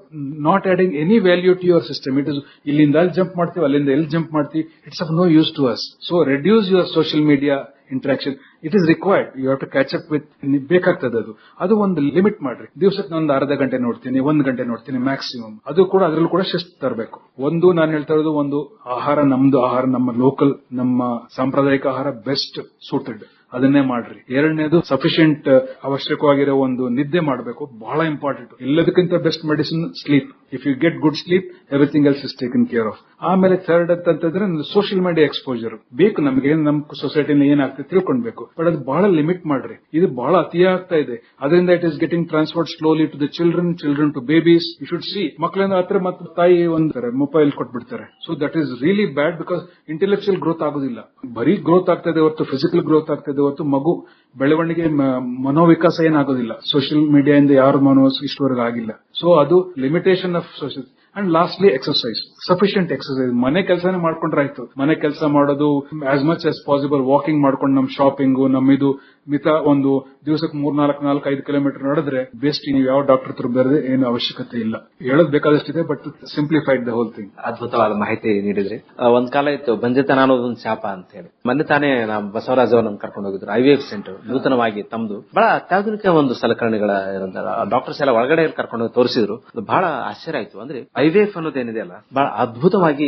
not adding any value to your system. It is ಇಲ್ಲಿಂದ ಅಲ್ಲಿ ಜಂಪ್ ಮಾಡ್ತೀವಿ, ಅಲ್ಲಿಂದ ಎಲ್ಲಿ ಜಂಪ್ ಮಾಡ್ತೀವಿ. It's of no use to us. So reduce your social media interaction. It is required. You have to catch up with. ಬೇಕಾಗ್ತದೆ ಅದು ಒಂದು limit ಮಾಡ್ರಿ. ದಿವಸಕ್ಕೆ ಒಂದು ಅರ್ಧ ಗಂಟೆ ನೋಡ್ತೀನಿ, 1 ಗಂಟೆ ನೋಡ್ತೀನಿ ಮ್ಯಾಕ್ಸಿಮಮ್. ಅದು ಕೂಡ ಅದರಲ್ಲೂ ಕೂಡ ಶಿಸ್ತು ತರಬೇಕು. ಒಂದು ನಾನು ಹೇಳ್ತಾ ಇರೋದು, ಒಂದು ಆಹಾರ, ನಮ್ದು ಆಹಾರ, ನಮ್ಮ ಲೋಕಲ್, ನಮ್ಮ ಸಾಂಪ್ರದಾಯಿಕ ಆಹಾರ ಬೆಸ್ಟ್ ಸೂಟೆಡ್, ಅದನ್ನೇ ಮಾಡ್ರಿ. ಎರಡನೇದು ಸಫಿಶಿಯಂಟ್ ಅವಶ್ಯಕವಾಗಿರೋ ಒಂದು ನಿದ್ದೆ ಮಾಡಬೇಕು, ಬಹಳ ಇಂಪಾರ್ಟೆಂಟ್. ಎಲ್ಲದಕ್ಕಿಂತ best medicine sleep. If you get good sleep, everything else is taken care of. ಆಮೇಲೆ ಥರ್ಡ್ ಅಂತಂದ್ರೆ ಸೋಷಿಯಲ್ ಮೀಡಿಯಾ ಎಕ್ಸ್ಪೋಜರ್ ಬೇಕು. ನಮಗೆ ನಮ್ಮ ಸೊಸೈಟಿನಲ್ಲಿ ಏನಾಗ್ತದೆ ತಿಳ್ಕೊಳ್ಬೇಕು, ಬಟ್ ಅದು ಬಹಳ ಲಿಮಿಟ್ ಮಾಡ್ರಿ. ಇದು ಬಹಳ ಅತಿ ಆಗ್ತಾ ಇದೆ. ಅದರಿಂದ it is getting transferred slowly to the children to babies. You should see, ಮಕ್ಕಳಿಂದ ಹತ್ರ ಮತ್ತೆ ತಾಯಿ ಒಂದು ಮೊಬೈಲ್ ಕೊಟ್ಬಿಡ್ತಾರೆ. So that is really bad, because intellectual growth ಆಗುದಿಲ್ಲ. ಬರೀ ಗ್ರೋತ್ ಆಗ್ತದೆ ಹೊರತು ಫಿಸಿಕಲ್ ಗ್ರೋತ್ ಆಗ್ತದೆ ಹೊರತು ಮಗು ಬೆಳವಣಿಗೆ, ಮನೋವಿಕಾಸ ಏನಾಗೋದಿಲ್ಲ. ಸೋಷಿಯಲ್ ಮೀಡಿಯಾದಿಂದ ಯಾರು ಇಷ್ಟವರೆಗೂ ಆಗಿಲ್ಲ. ಸೊ ಅದು limitation of social. And lastly exercise, sufficient exercise. ಮನೆ ಕೆಲಸನೇ ಮಾಡ್ಕೊಂಡ್ರೆ ಆಯ್ತು. ಮನೆ ಕೆಲಸ ಮಾಡೋದು as much as possible, walking ಮಾಡ್ಕೊಂಡು ನಮ್ ಶಾಪಿಂಗು, ನಮ್ಮಿದು ಮಿತ ಒಂದು ದಿವಸಕ್ಕೆ 3-4-5 ಕಿಲೋಮೀಟರ್ ನಡೆದ್ರೆ ಬೆಸ್ಟ್. ನೀವು ಯಾವ ಡಾಕ್ಟರ್ ಹತ್ರ ಬರದೆ ಏನು ಅವಶ್ಯಕತೆ ಇಲ್ಲ. ಹೇಳೋದು ಬೇಕಾದಷ್ಟಿದೆ, but simplified the whole thing. ಅದ್ಭುತವಾದ ಮಾಹಿತಿ ನೀಡಿದ್ರಿ. ಒಂದ್ ಕಾಲ ಇತ್ತು ಬಂಜೆತನ ಅನ್ನೋದೊಂದು ಶಾಪ ಅಂತ ಹೇಳಿ. ಮೊನ್ನೆ ತಾನೇ ನಾವು ಬಸವರಾಜ್ ಅವರನ್ನು ಕರ್ಕೊಂಡು ಹೋಗಿದ್ರು. IVF ಸೆಂಟರ್ ನೂತನವಾಗಿ ತಮ್ದು ಬಹಳ ಅತ್ಯಾಧುನಿಕ ಒಂದು ಸಲಕರಣೆಗಳ ಡಾಕ್ಟರ್ಸ್ ಎಲ್ಲ ಒಳಗಡೆ ಕರ್ಕೊಂಡು ಹೋಗಿ ತೋರಿಸಿದ್ರು. ಬಹಳ ಆಶ್ಚರ್ಯ ಆಯ್ತು. ಅಂದ್ರೆ IVF ಅನ್ನೋದೇನಿದೆ ಅಲ್ಲ, ಬಹಳ ಅದ್ಭುತವಾಗಿ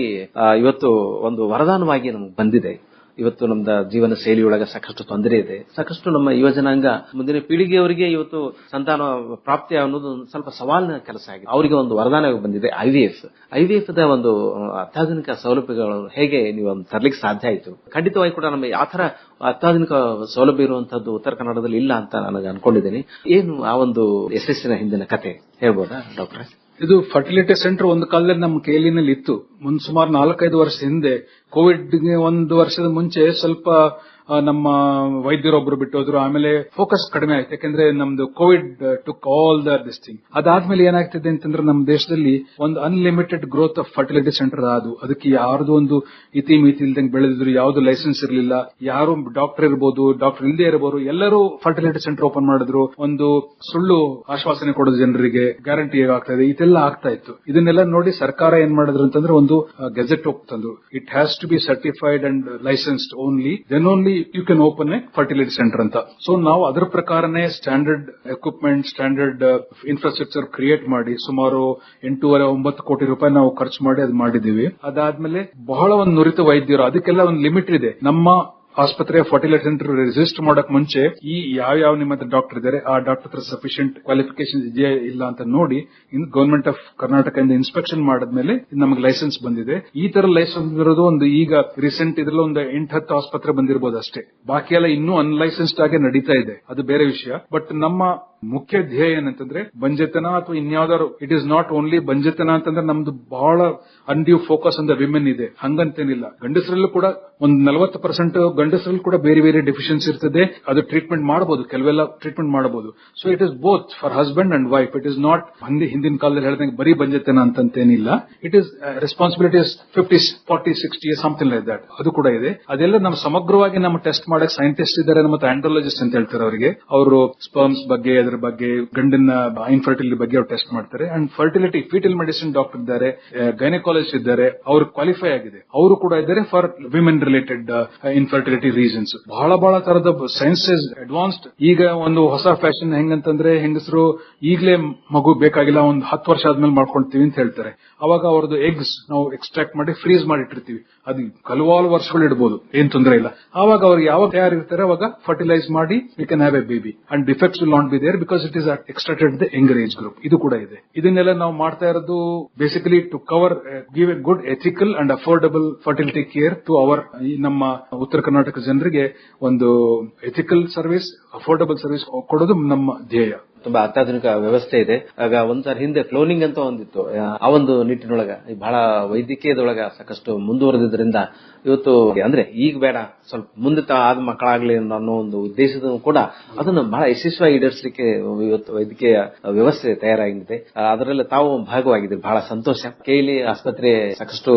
ಇವತ್ತು ಒಂದು ವರದಾನವಾಗಿ ನಮ್ಗೆ ಬಂದಿದೆ. ಇವತ್ತು ನಮ್ಮ ಜೀವನ ಶೈಲಿಯೊಳಗೆ ಸಾಕಷ್ಟು ತೊಂದರೆ ಇದೆ. ಸಾಕಷ್ಟು ನಮ್ಮ ಯುವಜನಾಂಗ, ಮುಂದಿನ ಪೀಳಿಗೆಯವರಿಗೆ ಇವತ್ತು ಸಂತಾನ ಪ್ರಾಪ್ತಿ ಅನ್ನೋದು ಸ್ವಲ್ಪ ಸವಾಲಿನ ಕೆಲಸ ಆಗಿದೆ. ಅವರಿಗೆ ಒಂದು ವರದಾನ ಬಂದಿದೆ IVF ದ ಒಂದು ಅತ್ಯಾಧುನಿಕ ಸೌಲಭ್ಯಗಳು ಹೇಗೆ ನೀವು ತರಲಿಕ್ಕೆ ಸಾಧ್ಯ ಆಯಿತು? ಖಂಡಿತವಾಗಿ ಕೂಡ ನಮ್ಮ ಆ ತರ ಅತ್ಯಾಧುನಿಕ ಸೌಲಭ್ಯ ಇರುವಂತದ್ದು ಉತ್ತರ ಕನ್ನಡದಲ್ಲಿ ಇಲ್ಲ ಅಂತ ನನಗೆ ಅನ್ಕೊಂಡಿದ್ದೀನಿ. ಏನು ಆ ಒಂದು ಯಶಸ್ಸಿನ ಹಿಂದಿನ ಕತೆ ಹೇಳ್ಬೋದಾ ಡಾಕ್ಟರ್? ಇದು ಫರ್ಟಿಲಿಟಿ ಸೆಂಟರ್ ಒಂದು ಕಾಲದಲ್ಲಿ ನಮ್ಮ KLEನಲ್ಲಿ ಇತ್ತು. ಸುಮಾರು 4-5 ವರ್ಷ ಹಿಂದೆ, ಕೋವಿಡ್ಗೆ 1 ವರ್ಷದ ಮುಂಚೆ ಸ್ವಲ್ಪ ನಮ್ಮ ವೈದ್ಯರೊಬ್ರು ಬಿಟ್ಟೋದ್ರು. ಆಮೇಲೆ ಫೋಕಸ್ ಕಡಿಮೆ ಆಯ್ತು, ಯಾಕಂದ್ರೆ ನಮ್ದು Covid took all this thing. ಅದಾದ್ಮೇಲೆ ಏನಾಗ್ತಿದೆ ಅಂತಂದ್ರೆ ನಮ್ಮ ದೇಶದಲ್ಲಿ ಒಂದು unlimited growth of fertility centre ಅದಕ್ಕೆ ಯಾರ್ದು ಒಂದು ಇತಿ ಮಿತಿ ಇಲ್ದಂಗೆ ಬೆಳೆದಿದ್ರು. ಯಾವ್ದು ಲೈಸೆನ್ಸ್ ಇರಲಿಲ್ಲ. ಯಾರು ಡಾಕ್ಟರ್ ಇರ್ಬೋದು, ಡಾಕ್ಟರ್ ಇಲ್ಲದೆ ಇರಬಹುದು, ಎಲ್ಲರೂ ಫರ್ಟಿಲಿಟಿ ಸೆಂಟರ್ ಓಪನ್ ಮಾಡಿದ್ರು. ಒಂದು ಸುಳ್ಳು ಆಶ್ವಾಸನೆ ಕೊಡೋದು ಜನರಿಗೆ, ಗ್ಯಾರಂಟಿ ಆಗ್ತಾ ಇದೆ, ಇದೆಲ್ಲ ಆಗ್ತಾ ಇತ್ತು. ಇದನ್ನೆಲ್ಲ ನೋಡಿ ಸರ್ಕಾರ ಏನ್ ಮಾಡಿದ್ರು ಅಂತಂದ್ರೆ ಒಂದು ಗೆಜೆಟ್ ಹೋಗ್ತಂದ್ರು. It has to be certified and licensed only, then only you can open a fertility centre ಅಂತ. ಸೊ ನಾವು ಅದರ ಪ್ರಕಾರನೇ standard equipment, standard infrastructure create ಮಾಡಿ ಸುಮಾರು 8.5-9 ಕೋಟಿ ರೂಪಾಯಿ ನಾವು ಖರ್ಚು ಮಾಡಿ ಅದು ಮಾಡಿದೀವಿ. ಅದಾದ್ಮೇಲೆ ಬಹಳ ಒಂದು ನುರಿತ ವೈದ್ಯರು, ಅದಕ್ಕೆಲ್ಲ ಒಂದು ಲಿಮಿಟ್ ಇದೆ. ನಮ್ಮ ಆಸ್ಪತ್ರೆಯ ಫರ್ಟಿಲಿಟಿ ಸೆಂಟರ್ ರಿಜಿಸ್ಟರ್ ಮಾಡಕ್ ಮುಂಚೆ ಈ ಯಾವ ನಿಮ್ಮ ಡಾಕ್ಟರ್ ಇದ್ದಾರೆ, ಆ ಡಾಕ್ಟರ್ ಹತ್ರ ಸಫಿಶಿಯಂಟ್ ಕ್ವಾಲಿಫಿಕೇಶನ್ ಇದೆಯಾ ಇಲ್ಲ ಅಂತ ನೋಡಿ ಗವರ್ಮೆಂಟ್ ಆಫ್ ಕರ್ನಾಟಕ ಇನ್ಸ್ಪೆಕ್ಷನ್ ಮಾಡಿದ್ಮೇಲೆ ನಮಗೆ ಲೈಸೆನ್ಸ್ ಬಂದಿದೆ. ಈ ತರ ಲೈಸೆನ್ಸ್ ಇರೋದು ಒಂದು ಈಗ ರೀಸೆಂಟ್ ಇದ್ರಲ್ಲಿ ಒಂದು 8-10 ಆಸ್ಪತ್ರೆ ಬಂದಿರಬಹುದು ಅಷ್ಟೇ. ಬಾಕಿ ಎಲ್ಲ ಇನ್ನೂ ಅನ್ಲೈಸೆನ್ಸ್ಡ್ ಆಗಿ ನಡೀತಾ ಇದೆ, ಅದು ಬೇರೆ ವಿಷಯ. ಬಟ್ ನಮ್ಮ ಮುಖ್ಯ ಧ್ಯೇಯ ಏನಂತಂದ್ರೆ ಬಂಜೆತನ ಅಥವಾ ಇನ್ಯಾವ್ದಾದ್ರು, ಇಟ್ ಈಸ್ ನಾಟ್ ಓನ್ಲಿ ಬಂಜೆತನ ಅಂತಂದ್ರೆ ನಮ್ದು ಬಹಳ undue focus on the women ಇದೆ, ಹಂಗಂತೇನಿಲ್ಲ. ಗಂಡಸರಲ್ಲೂ ಕೂಡ ಒಂದು 40% ಗಂಡಸರಲ್ಲಿ ಕೂಡ ಬೇರೆ ಬೇರೆ ಡೆಫಿಷಿಯನ್ಸಿ ಇರ್ತದೆ. ಅದು ಟ್ರೀಟ್ಮೆಂಟ್ ಮಾಡಬಹುದು, ಕೆಲವೆಲ್ಲ ಟ್ರೀಟ್ಮೆಂಟ್ ಮಾಡಬಹುದು. So it is both for husband and wife. It is not ಹಿಂದಿನ ಕಾಲದಲ್ಲಿ ಹೇಳಿದಂಗೆ ಬರೀ ಬಂಜೆತನ ಅಂತೇನಿಲ್ಲ. It is responsibilities 50-40-60 something like that. ಅದು ಕೂಡ ಇದೆ. ಅದೆಲ್ಲ ನಾವು ಸಮಗ್ರವಾಗಿ ನಮ್ಮ ಟೆಸ್ಟ್ ಮಾಡಕ್ ಸೈಂಟಿಸ್ಟ್ ಇದ್ದಾರೆ ಮತ್ತು ಆಂಡ್ರಾಲಜಿಸ್ಟ್ ಅಂತ ಹೇಳ್ತಾರೆ. ಅವರಿಗೆ ಅವರು ಸ್ಪರ್ಮ್ಸ್ ಬಗ್ಗೆ, ಅದರ ಬಗ್ಗೆ, ಗಂಡಿನ ಇನ್ಫರ್ಟಿಲಿಟಿ ಬಗ್ಗೆ ಅವ್ರು ಟೆಸ್ಟ್ ಮಾಡ್ತಾರೆ. And fertility foetal medicine doctor ಇದ್ದಾರೆ, ಗೈನಕಾಲಜಿಸ್ಟ್ ಇದ್ದಾರೆ, ಅವರು ಕ್ವಾಲಿಫೈ ಆಗಿದೆ. ಅವರು ಕೂಡ ಇದ್ದಾರೆ for women related infertility reasons. ಬಹಳ ತರದ ಸೈನ್ಸಸ್ ಅಡ್ವಾನ್ಸ್ಡ್. ಈಗ ಒಂದು ಹೊಸ ಫ್ಯಾಷನ್ ಹೆಂಗಂತಂದ್ರೆ ಹೆಂಗಸರು ಈಗಲೇ ಮಗು ಬೇಕಾಗಿಲ್ಲ, ಒಂದು 10 ವರ್ಷ ಆದ್ಮೇಲೆ ಮಾಡ್ಕೊಳ್ತೀವಿ ಅಂತ ಹೇಳ್ತಾರೆ. ಅವಾಗ ಅವ್ರದ್ದು ಎಗ್ಸ್ ನಾವು ಎಕ್ಸ್ಟ್ರಾಕ್ಟ್ ಮಾಡಿ ಫ್ರೀಸ್ ಮಾಡಿ ಇಟ್ಟಿರ್ತೀವಿ. ಅದು ಹಲವಾರು ವರ್ಷಗಳು ಇಡಬಹುದು, ಏನ್ ತೊಂದರೆ ಇಲ್ಲ. ಆವಾಗ ಅವ್ರಿಗೆ ಯಾವಾಗ ತಯಾರಿರ್ತಾರೆ ಅವಾಗ ಫರ್ಟಿಲೈಸ್ ಮಾಡಿ we can have a baby and defects will not be there because it is extracted the younger age group. ಇದು ಕೂಡ ಇದೆ. ಇದನ್ನೆಲ್ಲ ನಾವು ಮಾಡ್ತಾ ಇರೋದು basically to cover, give a good ethical and affordable fertility care to our, ನಮ್ಮ ಉತ್ತರ ಕರ್ನಾಟಕ ಜನರಿಗೆ ಒಂದು ಎಥಿಕಲ್ ಸರ್ವಿಸ್, ಅಫೋರ್ಡಬಲ್ ಸರ್ವಿಸ್ ಕೊಡೋದು ನಮ್ಮ ಧ್ಯೇಯ. ತುಂಬಾ ಅತ್ಯಾಧುನಿಕ ವ್ಯವಸ್ಥೆ ಇದೆ. ಆಗ ಒಂದ್ಸಾರಿ ಹಿಂದೆ ಕ್ಲೋನಿಂಗ್ ಅಂತ ಒಂದಿತ್ತು. ಆ ಒಂದು ನಿಟ್ಟಿನೊಳಗ ಬಹಳ ವೈದ್ಯಕೀಯದೊಳಗ ಸಾಕಷ್ಟು ಮುಂದುವರೆದಿದ್ದರಿಂದ ಇವತ್ತು ಅಂದ್ರೆ ಈಗ ಬೇಡ, ಸ್ವಲ್ಪ ಮುಂದೆ ಆದ ಮಕ್ಕಳಾಗ್ಲಿ ಅನ್ನೋ ಒಂದು ಉದ್ದೇಶದ ಕೂಡ ಅದನ್ನು ಬಹಳ ಯಶಸ್ವಿಯಾಗಿ ಈಡೇರಿಸಲಿಕ್ಕೆ ಇವತ್ತು ವೈದ್ಯಕೀಯ ವ್ಯವಸ್ಥೆ ತಯಾರಾಗಿದೆ. ಅದರಲ್ಲಿ ತಾವು ಭಾಗವಾಗಿದ್ದೀರಿ, ಬಹಳ ಸಂತೋಷ. ಕೆಎಲ್ಇ ಆಸ್ಪತ್ರೆ ಸಾಕಷ್ಟು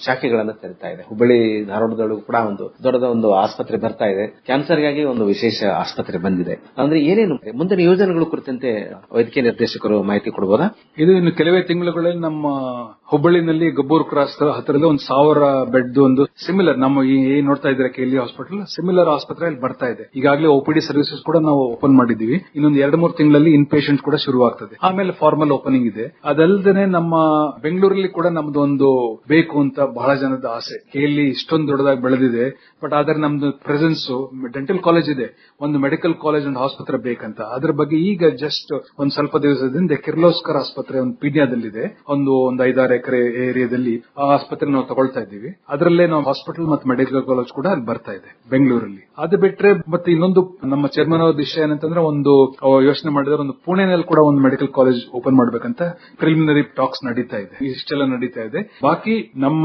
ಶಾಖೆಗಳನ್ನು ತೆರೀತಾ ಇದೆ. ಹುಬ್ಬಳ್ಳಿ ಧಾರವಾಡದೊಳಗೂ ಕೂಡ ಒಂದು ದೊಡ್ಡದ ಒಂದು ಆಸ್ಪತ್ರೆ ಬರ್ತಾ ಇದೆ. ಕ್ಯಾನ್ಸರ್ಗಾಗಿ ಒಂದು ವಿಶೇಷ ಆಸ್ಪತ್ರೆ ಬಂದಿದೆ. ಅಂದ್ರೆ ಏನೇನು ಮುಂದಿನ ಯೋಜನೆಗಳು ಕುರಿತಂತೆ ವೈದ್ಯಕೀಯ ನಿರ್ದೇಶಕರು ಮಾಹಿತಿ ಕೊಡಬಹುದಾ? ಇದು ಇನ್ನು ಕೆಲವೇ ತಿಂಗಳುಗಳಲ್ಲಿ ನಮ್ಮ ಹುಬ್ಬಳ್ಳಿನಲ್ಲಿ ಗಬ್ಬೂರ್ ಕ್ರಾಸ್ ಹತ್ತಿರದ 1000 ಬೆಡ್ ಒಂದು ಸಿಮಿಲರ್, ನಮ್ಮ ಏನ್ ನೋಡ್ತಾ ಇದ್ರೆ ಕೆಎಲ್ಇ ಹಾಸ್ಪಿಟಲ್ ಸಿಮಿಲರ್ ಆಸ್ಪತ್ರೆ ಅಲ್ಲಿ ಬರ್ತಾ ಇದೆ. ಈಗಾಗಲೇ OPD ಸರ್ವಿಸಸ್ ಕೂಡ ನಾವು ಓಪನ್ ಮಾಡಿದ್ದೀವಿ. ಇನ್ನೊಂದು 2-3 ತಿಂಗಳಲ್ಲಿ ಇನ್ ಪೇಷಂಟ್ ಕೂಡ ಶುರುವಾಗ್ತದೆ. ಆಮೇಲೆ ಫಾರ್ಮಲ್ ಓಪನಿಂಗ್ ಇದೆ. ಅದಲ್ಲದೆ ನಮ್ಮ ಬೆಂಗಳೂರಲ್ಲಿ ಕೂಡ ನಮ್ದು ಒಂದು ಬೇಕು ಅಂತ ಬಹಳ ಜನದ ಆಸೆ. ಕೆಎಲ್ಇ ಇಷ್ಟೊಂದು ದೊಡ್ಡದಾಗಿ ಬೆಳೆದಿದೆ, ಬಟ್ ಆದ್ರೆ ನಮ್ದು ಪ್ರೆಸೆನ್ಸ್ ಡೆಂಟಲ್ ಕಾಲೇಜ್ ಇದೆ, ಒಂದು ಮೆಡಿಕಲ್ ಕಾಲೇಜ್ ಒಂದು ಆಸ್ಪತ್ರೆ ಬೇಕಂತ. ಅದ್ರ ಬಗ್ಗೆ ಈಗ ಜಸ್ಟ್ ಒಂದ್ ಸ್ವಲ್ಪ ದಿವಸದಿಂದ ಕಿರ್ಲೋಸ್ಕರ್ ಆಸ್ಪತ್ರೆ ಒಂದು ಪೀಣ್ಯದಲ್ಲಿದೆ, ಒಂದು 5-6 ಎಕರೆ ಏರಿಯಾದಲ್ಲಿ ಆ ಆಸ್ಪತ್ರೆ ನಾವು ತಗೊಳ್ತಾ ಇದ್ದೀವಿ. ಅದರಲ್ಲೇ ನಾವು ಹಾಸ್ಪಿಟಲ್ ಮತ್ತು ಮೆಡಿಕಲ್ ಕಾಲೇಜ್ ಕೂಡ ಅಲ್ಲಿ ಬರ್ತಾ ಇದೆ ಬೆಂಗಳೂರಲ್ಲಿ. ಅದು ಬಿಟ್ರೆ ಮತ್ತೆ ಇನ್ನೊಂದು ನಮ್ಮ ಚೇರ್ಮನ್ ಅವರ ವಿಷಯ ಏನಂತಂದ್ರೆ ಒಂದು ಯೋಚನೆ ಮಾಡಿದ್ರೆ ಒಂದು ಪುಣೆನಲ್ಲಿ ಕೂಡ ಒಂದು ಮೆಡಿಕಲ್ ಕಾಲೇಜ್ ಓಪನ್ ಮಾಡ್ಬೇಕಂತ ಪ್ರಿಲಿಮಿನರಿ ಟಾಕ್ಸ್ ನಡೀತಾ ಇದೆ. ಇಷ್ಟೆಲ್ಲ ನಡೀತಾ ಇದೆ. ಬಾಕಿ ನಮ್ಮ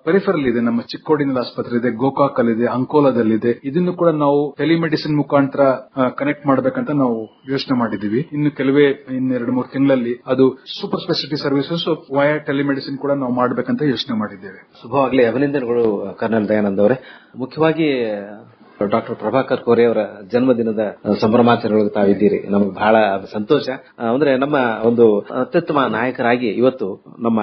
ಪೆರಿಫರಲ್ ಇದೆ, ನಮ್ಮ ಚಿಕ್ಕೋಡಿನಲ್ಲಿ ಆಸ್ಪತ್ರೆ ಇದೆ, ಗೋಕಾಕ್ ಅಲ್ಲಿ ಇದೆ, ಅಂಕೋಲಾದಲ್ಲಿದೆ. ಇದನ್ನು ಕೂಡ ನಾವು ಟೆಲಿಮೆಡಿಸಿನ್ ಮುಖಾಂತರ ಕನೆಕ್ಟ್ ಮಾಡ್ಬೇಕಂತ ನಾವು ಯೋಚನೆ ಮಾಡಿದ್ದೀವಿ. ಇನ್ನು ಕೆಲವೇ 2-3 ತಿಂಗಳಲ್ಲಿ ಅದು super speciality services via telemedicine ಕೂಡ ನಾವು ಮಾಡಬೇಕಂತ ಯೋಚನೆ ಮಾಡಿದ್ದೇವೆ. ಶುಭವಾಗಲಿ. ಅಭಿನಂದನೆಗಳು ಕರ್ನಲ್ ದಯಾನಂದ್ ಅವರೇ. ಮುಖ್ಯವಾಗಿ ಡಾಕ್ಟರ್ ಪ್ರಭಾಕರ್ ಕೋರೆ ಅವರ ಜನ್ಮದಿನದ ಸಂಭ್ರಮಾಚರಣೆಯೊಳಗೆ ತಾವಿದ್ದೀರಿ. ನಮಗೆ ಬಹಳ ಸಂತೋಷ. ಅಂದ್ರೆ ನಮ್ಮ ಒಂದು ಅತ್ಯುತ್ತಮ ನಾಯಕರಾಗಿ ಇವತ್ತು ನಮ್ಮ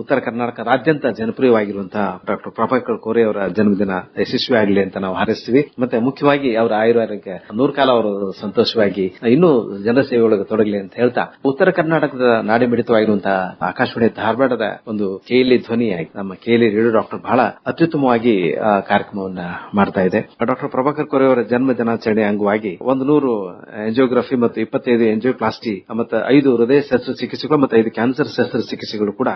ಉತ್ತರ ಕರ್ನಾಟಕದಾದ್ಯಂತ ಜನಪ್ರಿಯವಾಗಿರುವಂತಹ ಡಾಕ್ಟರ್ ಪ್ರಭಾಕರ್ ಕೋರೆ ಅವರ ಜನ್ಮದಿನ ಯಶಸ್ವಿ ಆಗಲಿ ಅಂತ ನಾವು ಹಾರೈಸ್ತೀವಿ. ಮತ್ತೆ ಮುಖ್ಯವಾಗಿ ಅವರ ಆಯುರ್ವೇದಕ್ಕೆ 100 ಕಾಲ ಅವರು ಸಂತೋಷವಾಗಿ ಇನ್ನೂ ಜನಸೇವೆಯೊಳಗೆ ತೊಡಗಲಿ ಅಂತ ಹೇಳ್ತಾ, ಉತ್ತರ ಕರ್ನಾಟಕದ ನಾಡಿ ಮಿಡಿತವಾಗಿರುವಂತಹ ಆಕಾಶವಾಣಿ ಧಾರವಾಡದ ಒಂದು ಕೆಎಲ್ಇ ಧ್ವನಿಯಾಗಿ ನಮ್ಮ ಕೆಎಲ್ಇ ರೇಡಿಯೋ ಡಾಕ್ಟರ್ ಬಹಳ ಅತ್ಯುತ್ತಮವಾಗಿ ಕಾರ್ಯಕ್ರಮವನ್ನ ಮಾಡ್ತಾ ಇದೆ. ಡಾಕ್ಟರ್ ಪ್ರಭಾಕರ್ ಕೋರೆ ಅವರ ಜನ್ಮ ದಿನಾಚರಣೆ ಅಂಗವಾಗಿ 100 ಎಂಜಿಯೋಗ್ರಫಿ ಮತ್ತು 25 ಎಂಜಿಯೋಪ್ಲಾಸ್ಟಿ ಮತ್ತು 5 ಹೃದಯ ಶಸ್ತ್ರಚಿಕಿತ್ಸೆಗಳು ಮತ್ತು 5 ಕ್ಯಾನ್ಸರ್ ಶಸ್ತ್ರಚಿಕಿತ್ಸೆಗಳು ಕೂಡ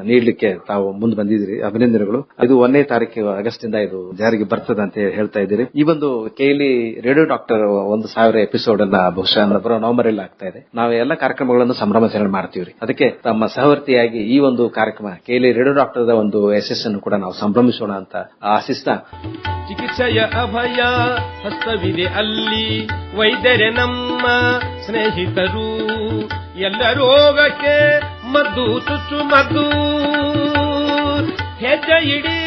ನೀಡಲಿಕ್ಕೆ ತಾವು ಮುಂದೆ ಬಂದಿದ್ದೀರಿ. ಅಭಿನಂದನೆಗಳು. ಇದು 1ನೇ ತಾರೀಕು ಆಗಸ್ಟ್ ಇಂದ ಇದು ಜಾರಿಗೆ ಬರ್ತದೆ ಅಂತ ಹೇಳ್ತಾ ಇದ್ದೀರಿ. ಈ ಒಂದು ಕೆಎಲ್ಇ ರೇಡಿಯೋ ಡಾಕ್ಟರ್ 1000 ಎಪಿಸೋಡ್ ಅನ್ನ ಬಹುಶಃ ಬರೋ ನವೆಂಬರ್ ಅಲ್ಲಿ ಆಗ್ತಾ ಇದೆ. ನಾವು ಎಲ್ಲ ಕಾರ್ಯಕ್ರಮಗಳನ್ನು ಸಂಭ್ರಮಾಚರಣೆ ಮಾಡ್ತೀವ್ರಿ. ಅದಕ್ಕೆ ತಮ್ಮ ಸಹವರ್ತಿಯಾಗಿ ಈ ಒಂದು ಕಾರ್ಯಕ್ರಮ ಕೆಎಲ್ಇ ರೇಡಿಯೋ ಡಾಕ್ಟರ್ ಒಂದು ಯಶಸ್ಸನ್ನು ಕೂಡ ನಾವು ಸಂಭ್ರಮಿಸೋಣ ಅಂತ ಆಶಿಸ್ತಾ, ಚಿಕಿತ್ಸೆಯ ಅಭಯ ಹಸ್ತವಿದೆ ಅಲ್ಲಿ, ವೈದ್ಯರೇ ನಮ್ಮ ಸ್ನೇಹಿತರು, ಎಲ್ಲ ರೋಗಕ್ಕೆ ಮದ್ದು ಚುಚ್ಚುಮದ್ದು, ಹೆಜ್ಜೆ ಇಡಿ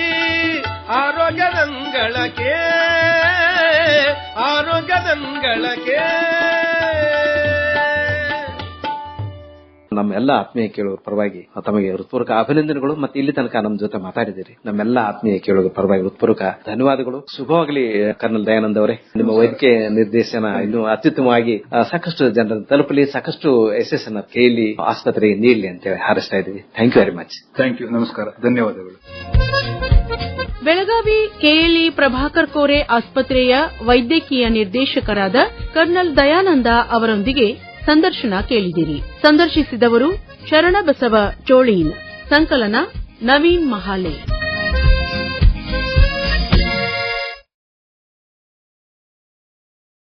ಆರೋಗ್ಯದಂಗಳಕ್ಕೆ, ಆರೋಗ್ಯದಂಗಳಕ್ಕೆ. ನಮ್ಮೆಲ್ಲ ಆತ್ಮೀಯ ಕೇಳುವ ಪರವಾಗಿ ತಮಗೆ ಹೃತ್ಪೂರ್ವಕ ಅಭಿನಂದನೆಗಳು. ಮತ್ತೆ ಇಲ್ಲಿ ತನಕ ನಮ್ಮ ಜೊತೆ ಮಾತಾಡಿದಿರಿ. ನಮ್ಮೆಲ್ಲ ಆತ್ಮೀಯ ಕೇಳುವ ಪರವಾಗಿ ಹೃತ್ಪೂರ್ವಕ ಧನ್ಯವಾದಗಳು. ಶುಭವಾಗಲಿ ಕರ್ನಲ್ ದಯಾನಂದ್ ಅವರೇ. ನಿಮ್ಮ ವೈದ್ಯಕೀಯ ನಿರ್ದೇಶನ ಇನ್ನೂ ಅತ್ಯುತ್ತಮವಾಗಿ ಸಾಕಷ್ಟು ಜನರನ್ನು ತಲುಪಲಿ, ಸಾಕಷ್ಟು ಯಶಸ್ಸನ್ನ ಕೆಎಲ್ಇ ಆಸ್ಪತ್ರೆಗೆ ನೀಡಲಿ ಅಂತ ಹಾರೈಸ್ತಾ ಇದ್ದೀವಿ. Thank you very much. Thank you. ನಮಸ್ಕಾರ. ಧನ್ಯವಾದಗಳು. ಬೆಳಗಾವಿ ಕೆಎಲ್ಇ ಪ್ರಭಾಕರ್ ಕೋರೆ ಆಸ್ಪತ್ರೆಯ ವೈದ್ಯಕೀಯ ನಿರ್ದೇಶಕರಾದ ಕರ್ನಲ್ ದಯಾನಂದ ಅವರೊಂದಿಗೆ ಸಂದರ್ಶನ ಕೇಳಿದಿರಿ. ಸಂದರ್ಶಿಸಿದವರು ಶರಣಬಸವ ಚೋಳೀನ್. ಸಂಕಲನ ನವೀನ್ ಮಹಾಲೆ.